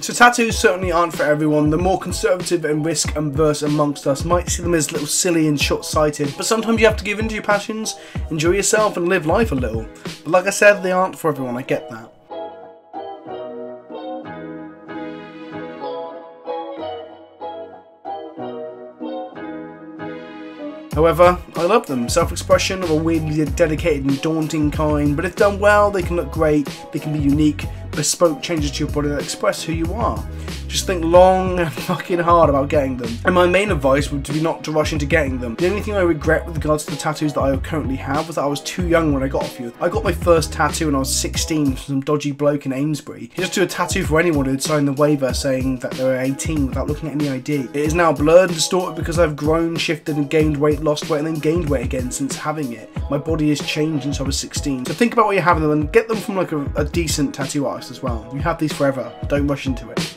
So tattoos certainly aren't for everyone. The more conservative and risk averse amongst us might see them as a little silly and short-sighted, but sometimes you have to give in to your passions, enjoy yourself and live life a little. But like I said, they aren't for everyone, I get that. However, I love them. Self-expression of a weirdly dedicated and daunting kind, but if done well, they can look great, they can be unique, bespoke changes to your body that express who you are. Just think long and fucking hard about getting them. And my main advice would be not to rush into getting them. The only thing I regret with regards to the tattoos that I currently have was that I was too young when I got a few. I got my first tattoo when I was 16 from some dodgy bloke in Amesbury. He just do a tattoo for anyone who'd signed the waiver saying that they were 18 without looking at any ID. It is now blurred and distorted because I've grown, shifted and gained weight, lost weight and then gained weight again since having it. My body has changed since I was 16. So think about what you're having them and get them from like a decent tattoo artist as well. You have these forever. Don't rush into it.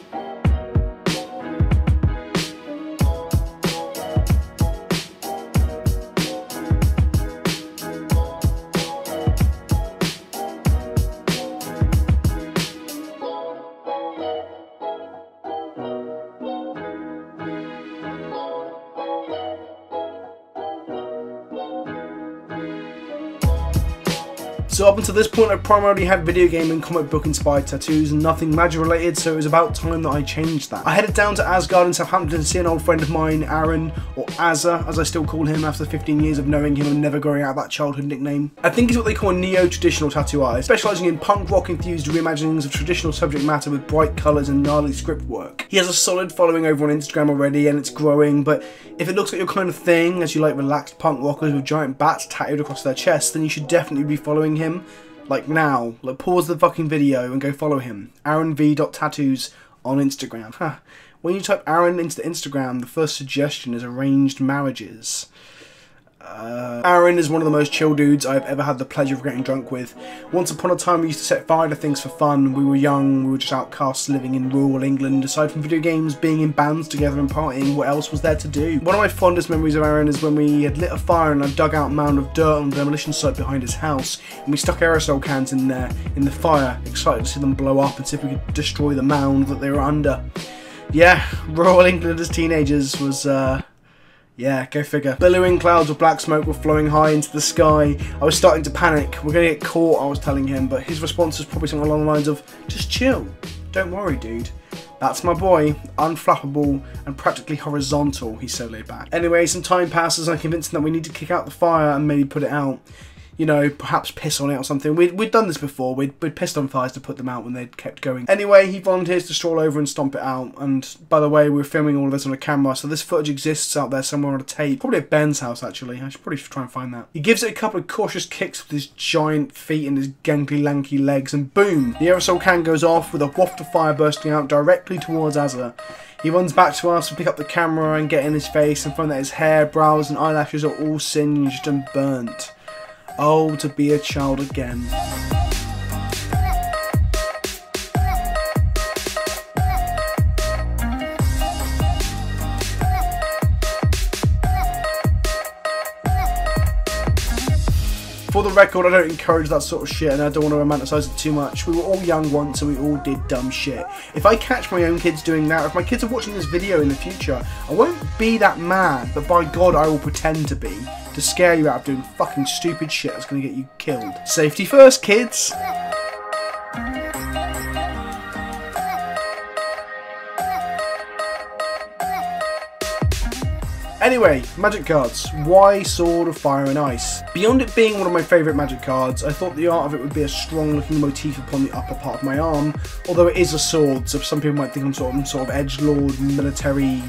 So up until this point, I primarily had video game and comic book inspired tattoos and nothing magic related, so it was about time that I changed that. I headed down to Asgard in Southampton to see an old friend of mine, Aaron, or Azza, as I still call him after 15 years of knowing him and never growing out that childhood nickname. I think he's what they call a neo-traditional tattoo artist, specialising in punk rock infused reimaginings of traditional subject matter with bright colours and gnarly script work. He has a solid following over on Instagram already and it's growing, but if it looks like your kind of thing, as you like relaxed punk rockers with giant bats tattooed across their chests, then you should definitely be following him. Like now, like pause the fucking video and go follow him. AaronV.tattoos on Instagram. When you type Aaron into Instagram, the first suggestion is arranged marriages. Aaron is one of the most chill dudes I've ever had the pleasure of getting drunk with. Once upon a time we used to set fire to things for fun. We were young, we were just outcasts living in rural England. Aside from video games, being in bands together and partying, what else was there to do? One of my fondest memories of Aaron is when we had lit a fire in a dugout mound of dirt on the demolition site behind his house, and we stuck aerosol cans in there, in the fire, excited to see them blow up and see if we could destroy the mound that they were under. Yeah, rural England as teenagers was, yeah, go figure. Billowing clouds of black smoke were flowing high into the sky. I was starting to panic. We're gonna get caught, I was telling him, but his response was probably something along the lines of, just chill. Don't worry, dude. That's my boy, unflappable and practically horizontal, he's so laid back. Anyway, some time passes and I convinced him that we need to kick out the fire and maybe put it out. You know, perhaps piss on it or something. We'd done this before. We'd pissed on fires to put them out when they'd kept going. Anyway, he volunteers to stroll over and stomp it out. And by the way, we were filming all of this on a camera, so this footage exists out there somewhere on a tape. Probably at Ben's house, actually. I should probably try and find that. He gives it a couple of cautious kicks with his giant feet and his gangly, lanky legs, and boom! The aerosol can goes off with a waft of fire bursting out directly towards Azza. He runs back to us to pick up the camera and get in his face and find that his hair, brows, and eyelashes are all singed and burnt. Oh, to be a child again. For the record, I don't encourage that sort of shit and I don't want to romanticise it too much. We were all young once and we all did dumb shit. If I catch my own kids doing that, if my kids are watching this video in the future, I won't be that mad, but by God I will pretend to be. To scare you out of doing fucking stupid shit that's going to get you killed. Safety first, kids! Anyway, magic cards. Why Sword of Fire and Ice? Beyond it being one of my favourite magic cards, I thought the art of it would be a strong looking motif upon the upper part of my arm, although it is a sword, so some people might think I'm sort of edgelord, military,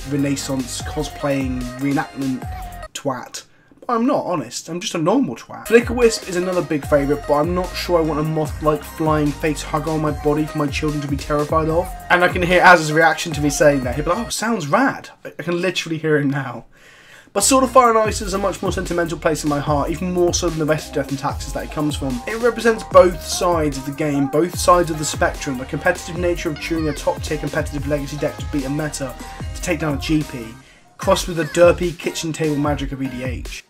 renaissance, cosplaying, reenactment twat. I'm not, honest. I'm just a normal twat. Flicker Wisp is another big favourite, but I'm not sure I want a moth-like flying face hugger on my body for my children to be terrified of. And I can hear Az's reaction to me saying that. He'll be like, oh, sounds rad. I can literally hear him now. But Sword of Fire and Ice is a much more sentimental place in my heart, even more so than the rest of Death and Taxes that it comes from. It represents both sides of the game, both sides of the spectrum, the competitive nature of choosing a top tier competitive legacy deck to beat a meta, to take down a GP, crossed with the derpy kitchen table magic of EDH.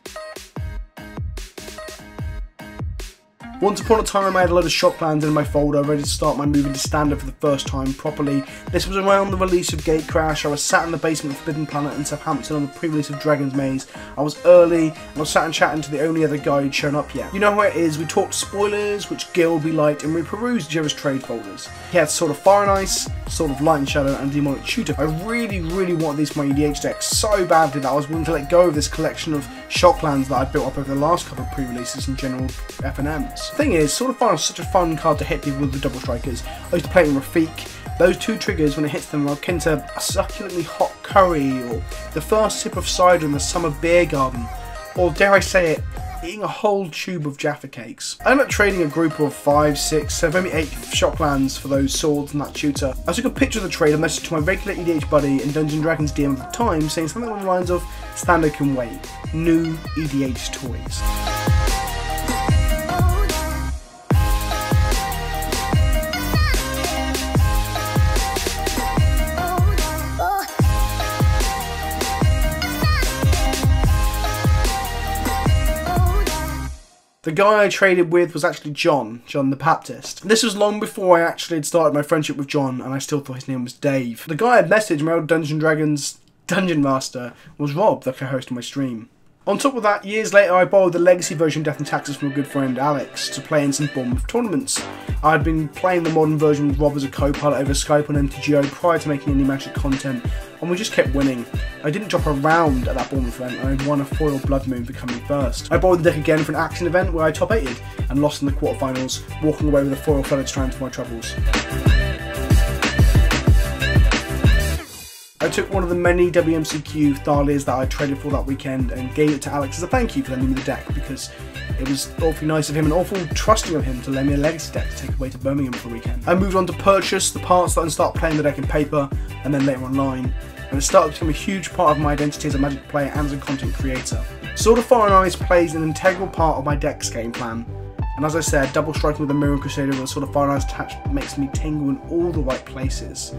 Once upon a time I had a load of shock lands in my folder ready to start my move into standard for the first time properly. This was around the release of Gatecrash. I was sat in the basement of Forbidden Planet in Southampton on the pre-release of Dragon's Maze. I was early and I was sat and chatting to the only other guy who'd shown up yet. You know how it is, we talked spoilers, which guild we liked, and we perused each other's trade folders. He had Sword of Fire and Ice, Sword of Light and Shadow, and Demonic Tutor. I really wanted these for my EDH deck so badly that I was willing to let go of this collection of shock lands that I'd built up over the last couple of pre-releases and general FNMs. The thing is, Sword of Fire is such a fun card to hit people with the double strikers. I used to play it in Rafik. Those two triggers, when it hits them, are akin to a succulently hot curry, or the first sip of cider in the summer beer garden, or dare I say it, eating a whole tube of Jaffa cakes. I ended up trading a group of 5, 6, 7, maybe 8 shock lands for those swords and that tutor. I took a picture of the trade and messaged to my regular EDH buddy and Dungeons & Dragons DM at the time, saying something along the lines of, "Standard can wait. New EDH toys." The guy I traded with was actually John the Baptist. This was long before I actually had started my friendship with John, and I still thought his name was Dave. The guy I'd messaged, my old Dungeons & Dragons Dungeon Master, was Rob, the co-host of my stream. On top of that, years later I borrowed the legacy version of Death and Taxes from a good friend, Alex, to play in some Bournemouth tournaments. I had been playing the modern version with Rob as a co-pilot over Skype on MTGO prior to making any Magic content, and we just kept winning. I didn't drop a round at that Bournemouth event, and I won a foil Blood Moon for coming first. I borrowed the deck again for an action event where I top 8'd and lost in the quarterfinals, walking away with a foil Flooded Strand for my troubles. I took one of the many WMCQ Thalias that I traded for that weekend and gave it to Alex as a thank you for lending me the deck, because it was awfully nice of him and awful trusting of him to lend me a legacy deck to take away to Birmingham for the weekend. I moved on to purchase the parts and start playing the deck in paper and then later online, and it started to become a huge part of my identity as a Magic player and as a content creator. Sword of Fire and Ice plays an integral part of my deck's game plan, and as I said, double striking with the Mirror Crusader with a Sword of Fire and Ice attached makes me tingle in all the right places.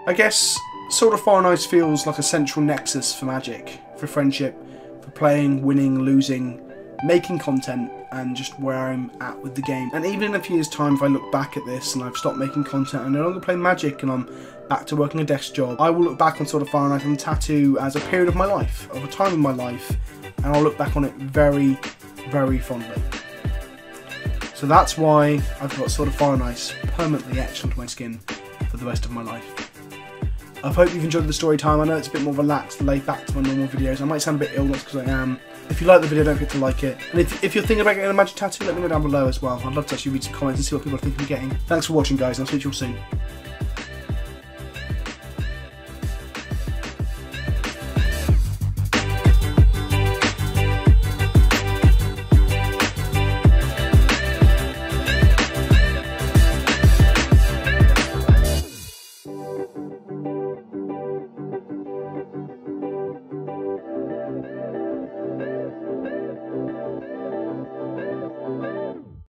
I guess Sword of Fire and Ice feels like a central nexus for Magic, for friendship, for playing, winning, losing, making content, and just where I'm at with the game. And even in a few years' time, if I look back at this and I've stopped making content and no longer play Magic and I'm back to working a desk job, I will look back on Sword of Fire and Ice and Tattoo as a period of my life, of a time in my life, and I'll look back on it very fondly. So that's why I've got Sword of Fire and Ice permanently etched onto my skin for the rest of my life. I hope you've enjoyed the story time. I know it's a bit more relaxed, laid back to my normal videos. I might sound a bit ill, that's because I am. If you like the video, don't forget to like it. And if you're thinking about getting a Magic tattoo, let me know down below as well. I'd love to actually read some comments and see what people are thinking of getting. Thanks for watching, guys, and I'll see you all soon.